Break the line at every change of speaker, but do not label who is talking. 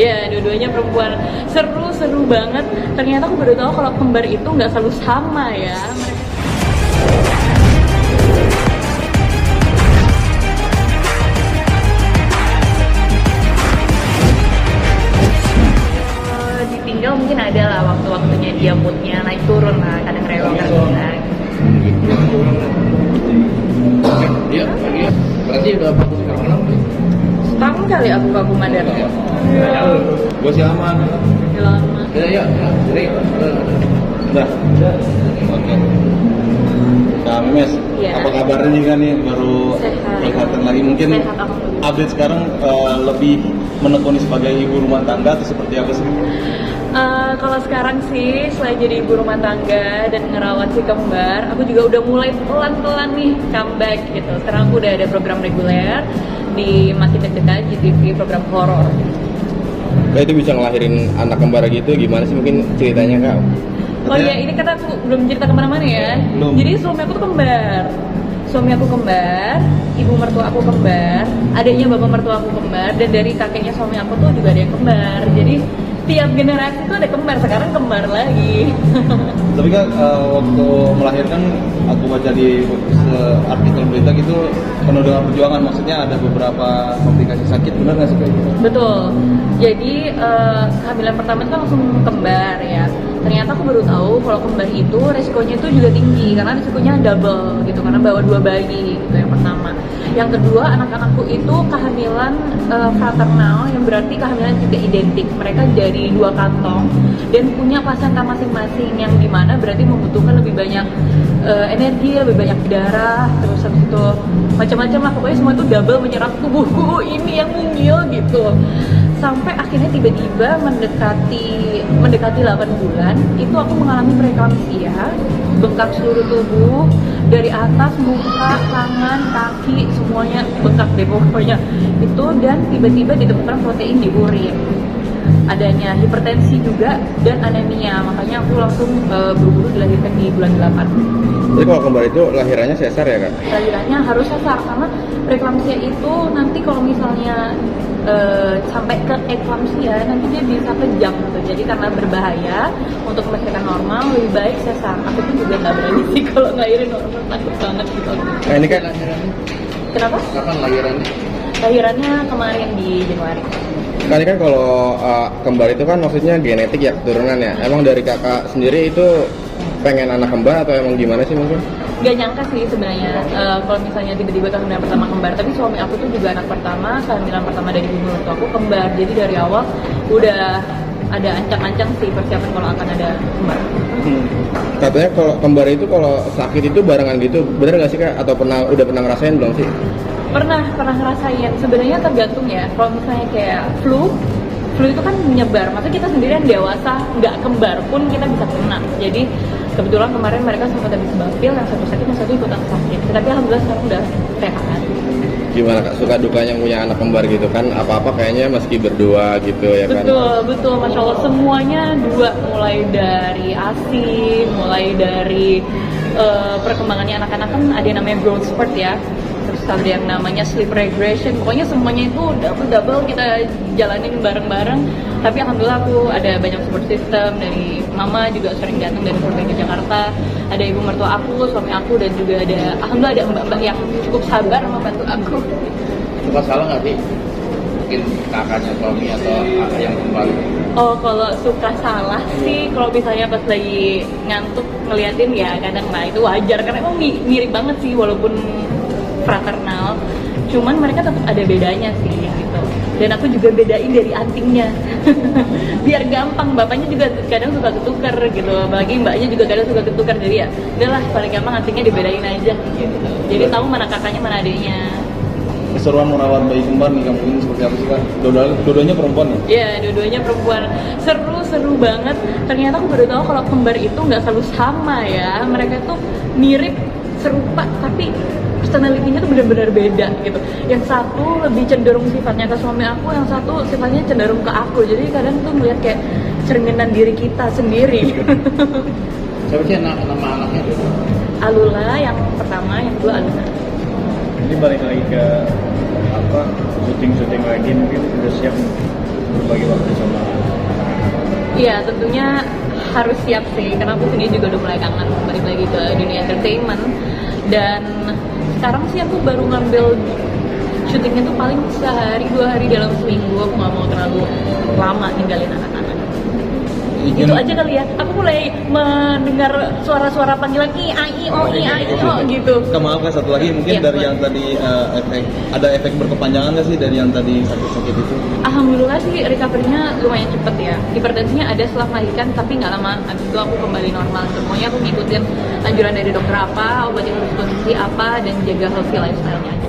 Ya, dua-duanya perempuan. Seru banget. Ternyata aku baru tahu kalau kembar itu nggak selalu sama ya. Ditinggal mungkin ada lah waktu-waktunya dia moodnya naik turun lah, kadang rewel kadang
Iya, berarti udah bagus sekarang.
setahun kali aku ke Kumandar.
Gue sih aman.
Lama.
Ya, jadi udah. Oke. Nah, Memes,
Iya.
apa kabarnya nih kan nih baru
Sehat.
kelihatan lagi mungkin
Sehat, alhamdulillah.
update sekarang lebih menekuni sebagai ibu rumah tangga atau seperti apa sih?
Kalau sekarang sih selain jadi ibu rumah tangga dan ngerawat si kembar, aku juga udah mulai pelan-pelan nih comeback gitu. Sekarang aku udah ada program reguler di Makin Deg-Degan GTV, program horor.
Kak itu bisa ngelahirin anak kembar gitu gimana sih mungkin ceritanya Kak?
Oh iya, ini karena aku belum cerita kemana-mana ya.
Belum.
Jadi suami aku tuh kembar. Suami aku kembar, ibu mertua aku kembar, adiknya bapak mertua aku kembar, dan dari kakeknya suami aku tuh juga ada yang kembar. Jadi tiap generasi tuh ada kembar, sekarang kembar lagi.
Tapi kan waktu melahirkan aku baca di artikel berita gitu penuh dengan perjuangan, maksudnya ada beberapa komplikasi sakit, benar nggak sih kayak gitu?
Betul. Jadi kehamilan pertama itu kan langsung kembar ya. Ternyata aku baru tahu kalau kembar itu resikonya itu juga tinggi karena resikonya double gitu karena bawa dua bayi gitu yang pertama. Yang kedua anak-anakku itu kehamilan fraternal yang berarti kehamilan tidak identik. Mereka dari dua kantong dan punya plasenta masing-masing yang dimana berarti membutuhkan lebih banyak energi, lebih banyak darah, terus habis itu macam-macam lah pokoknya semua itu double menyerap tubuhku ini yang mungil gitu. Sampai akhirnya tiba-tiba mendekati 8 bulan itu aku mengalami preeklamsia, bengkak seluruh tubuh dari atas, muka, tangan, kaki semuanya bengkak deh pokoknya itu, dan tiba-tiba ditemukan protein di urin, adanya hipertensi juga dan anemia, makanya aku langsung buru-buru dilahirkan di bulan 8.
Jadi kalau kembar itu lahirannya sesar ya Kak?
Lahirannya harus sesar karena preeklamsia itu nanti kalau misalnya sampai ke eklamsia nanti dia bisa kejang gitu, jadi karena berbahaya untuk melahirkan normal lebih baik sesar. Aku pun juga nggak berani sih kalau ngelahirin normal, takut banget gitu.
Nah ini kan
Lahirannya?
Kenapa?
Kapan lahirannya?
Lahirannya kemarin di Januari.
kan ini kan kalau kembar itu kan maksudnya genetik ya, keturunan ya. Emang dari kakak sendiri itu pengen anak kembar atau emang gimana sih mungkin?
Gak nyangka sih sebenarnya kalau misalnya tiba-tiba kehamilan pertama kembar, tapi suami aku tuh juga anak pertama, kehamilan pertama dari ibu mertua aku kembar, jadi dari awal udah ada ancang-ancang sih persiapan kalau akan ada kembar.
Katanya kalau kembar itu kalau sakit itu barengan gitu, bener nggak sih Kak? Atau udah pernah ngerasain belum sih?
Pernah ngerasain. Sebenarnya tergantung ya. Kalau misalnya kayak flu itu kan menyebar. Maksudnya kita sendirian dewasa nggak kembar pun kita bisa kena. Jadi kebetulan kemarin mereka sempat habis bapil, yang satu sakit, yang satu ikutan sakit. Tapi alhamdulillah sekarang udah sehat.
Gimana Kak, suka dukanya punya anak kembar gitu kan? Apa-apa kayaknya meski berdua gitu ya kan?
Betul, Masya Allah semuanya dua, mulai dari ASI, mulai dari perkembangannya anak-anak kan ada yang namanya growth spurt ya, terus ada yang namanya sleep regression, pokoknya semuanya itu double kita jalanin bareng-bareng. Tapi alhamdulillah aku ada banyak support system, dari mama juga sering datang dari Surabaya ke Jakarta, ada ibu mertua aku, suami aku, dan juga ada alhamdulillah ada mbak-mbak yang cukup sabar membantu aku.
Suka salah nggak sih? Mungkin kakaknya suami atau kakak yang kembar?
Oh, kalau suka salah sih, kalau misalnya pas lagi ngantuk ngeliatin ya kadang, nah itu wajar karena emang mirip banget sih walaupun fraternal, cuman mereka tetap ada bedanya sih gitu. Dan aku juga bedain dari antingnya biar gampang, bapaknya juga kadang suka ketukar gitu, apalagi mbaknya juga kadang suka ketukar, jadi ya udahlah paling gampang antingnya dibedain aja gitu, jadi tahu mana kakaknya mana adiknya.
Keseruan merawat bayi kembar nih kamu ini seperti apa sih Kak? Dua-duanya perempuan ya?
Iya, dua-duanya perempuan. Seru banget. Ternyata aku baru tahu kalau kembar itu nggak selalu sama ya. Mereka tuh mirip, serupa, tapi personality-nya tuh benar-benar beda gitu. Yang satu lebih cenderung sifatnya ke suami aku, yang satu sifatnya cenderung ke aku. Jadi kadang tuh melihat kayak cerminan diri kita sendiri.
Siapa sih nama anaknya?
Alula yang pertama, yang kedua Aluna.
Ini balik lagi ke syuting lagi, mungkin udah siap
berbagi waktu sama
Iya, tentunya harus siap sih, karena aku sendiri juga udah mulai kangen balik lagi ke dunia entertainment. Dan sekarang sih aku baru ngambil syutingnya tuh paling sehari 2 hari dalam seminggu. Aku nggak mau terlalu lama tinggalin anak-anak. Gitu aja kali ya. Aku mulai mendengar suara-suara panggilan i a i o gitu.
Maaf kan satu lagi mungkin
Iya,
dari
boleh.
yang tadi ada efek berkepanjangan nggak sih dari yang tadi sakit-sakit itu?
Alhamdulillah sih recovery-nya lumayan cepet ya. Hipertensinya ada setelah melahirkan tapi nggak lama. Habis itu aku kembali normal. Semuanya aku ngikutin anjuran dari dokter apa, obat yang harus konsumsi apa, dan jaga healthy lifestyle-nya aja.